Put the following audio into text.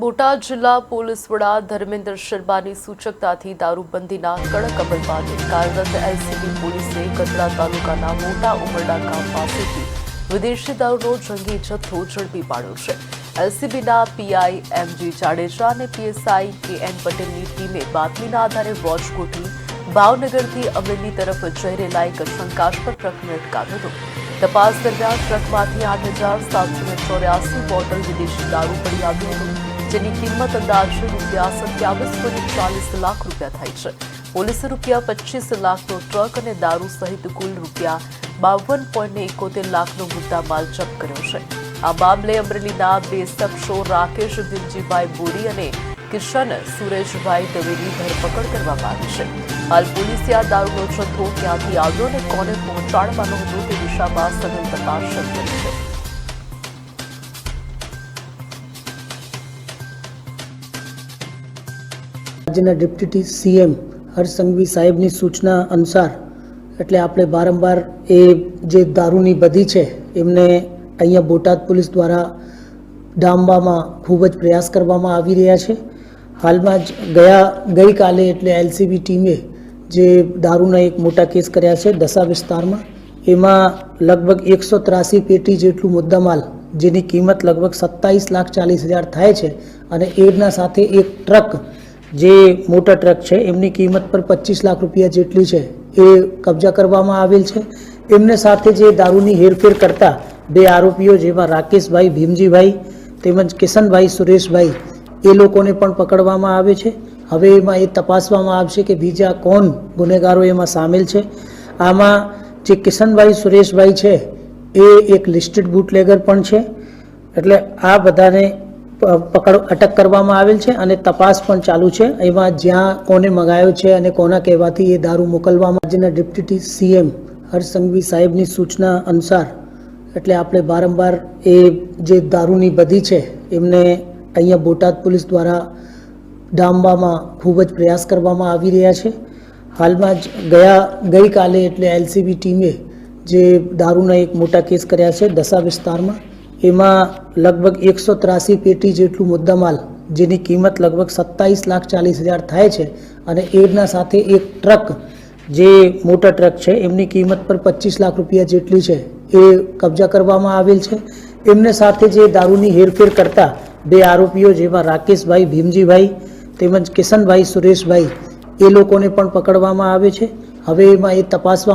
બોટાદ જિલ્લા પોલીસ વડા ધર્મેન્દ્ર શર્માની સૂચકતાથી દારૂબંધીના કડક અમલ માટે કાર્યરત એલસીબી પોલીસે ગઢડા તાલુકાના મોટા ઉમરડા ગામ પાસેથી વિદેશી દારૂનો જંગી જથ્થો ઝડપી પાડ્યો છે. એલસીબીના પીઆઈ એમજી જાડેજા અને પીએસઆઈ કેએન પટેલની ટીમે બાતમીના આધારે વોચ ગોઠવી ભાવનગરથી અમરેલી તરફ જઈ રહેલા એક શંકાસ્પદ ટ્રકને અટકાવ્યો હતો. તપાસ દરમિયાન ટ્રકમાંથી 8,784 બોટલ વિદેશી દારૂ મળી આવ્યો હતો, જેની કિંમત અંદાજે ₹27.40 લાખ થાય છે. પોલીસે ₹25 લાખનો ટ્રક અને દારૂ સહિત કુલ ₹52.71 લાખનો મુદ્દામાલ જપ્ત કર્યો છે. આ મામલે અમરેલીના બે શખ્સો રાકેશ દિલજીભાઈ બોરી અને કિશન સુરેશભાઈ દવેની ધરપકડ કરવામાં આવી છે. હાલ પોલીસે આ દારૂનો જથ્થો ક્યાંથી આવ્યો અને કોને પહોંચાડવાનો હતો તે દિશામાં સઘન તપાસ શરૂ કરી છે. રાજ્યના ડેપ્યુટી સીએમ હર્ષ સંઘવી સાહેબની સૂચના અનુસાર એટલે આપણે વારંવાર એ જે દારૂની બધી છે એમને અહીંયા બોટાદ પોલીસ દ્વારા ડામવામાં ખૂબ જ પ્રયાસ કરવામાં આવી રહ્યા છે. હાલમાં જ ગઈકાલે એટલે એલસીબી ટીમે જે દારૂના એક મોટા કેસ કર્યા છે દસા વિસ્તારમાં, એમાં લગભગ 183 પેટી જેટલું મુદ્દામાલ જેની કિંમત લગભગ ₹27,40,000 થાય છે અને એના સાથે એક ટ્રક જે મોટા ટ્રક છે એમની કિંમત પર ₹25 લાખ જેટલી છે એ કબજા કરવામાં આવેલ છે. એમને સાથે જે દારૂની હેરફેર કરતા બે આરોપીઓ જેમાં રાકેશભાઈ ભીમજીભાઈ તેમજ કિશનભાઈ સુરેશભાઈ એ લોકોને પણ પકડવામાં આવે છે. હવે એમાં એ તપાસવામાં આવશે કે બીજા કોણ ગુનેગારો એમાં સામેલ છે. આમાં જે કિશનભાઈ સુરેશભાઈ છે એ એક લિસ્ટેડ બુટલેગર પણ છે. એટલે આ બધાને અટક કરવામાં આવેલ છે અને તપાસ પણ ચાલુ છે. એમાં જ્યાં કોને મંગાયો છે અને કોના કહેવાથી એ દારૂ મોકલવામાં. રાજ્યના ડેપ્યુટી સીએમ હર્ષ સંઘવી સાહેબની સૂચના અનુસાર એટલે આપણે વારંવાર એ જે દારૂની બધી છે એમને અહીંયા બોટાદ પોલીસ દ્વારા ડામવામાં ખૂબ જ પ્રયાસ કરવામાં આવી રહ્યા છે. હાલમાં જ ગઈકાલે એટલે એલસીબી ટીમે જે દારૂના એક મોટા કેસ કર્યા છે દસા વિસ્તારમાં, એમાં લગભગ 183 પેટી જેટલું મુદ્દામાલ જેની કિંમત લગભગ ₹27,40,000 થાય છે અને એના સાથે એક ટ્રક જે મોટા ટ્રક છે એમની કિંમત પર ₹25 લાખ જેટલી છે એ કબજા કરવામાં આવેલ છે. એમને સાથે જે દારૂની હેરફેર કરતા બે આરોપીઓ જેમાં રાકેશભાઈ ભીમજીભાઈ તેમજ કિશનભાઈ સુરેશભાઈ એ લોકોને પણ પકડવામાં આવે છે. હવે એમાં એ તપાસવામાં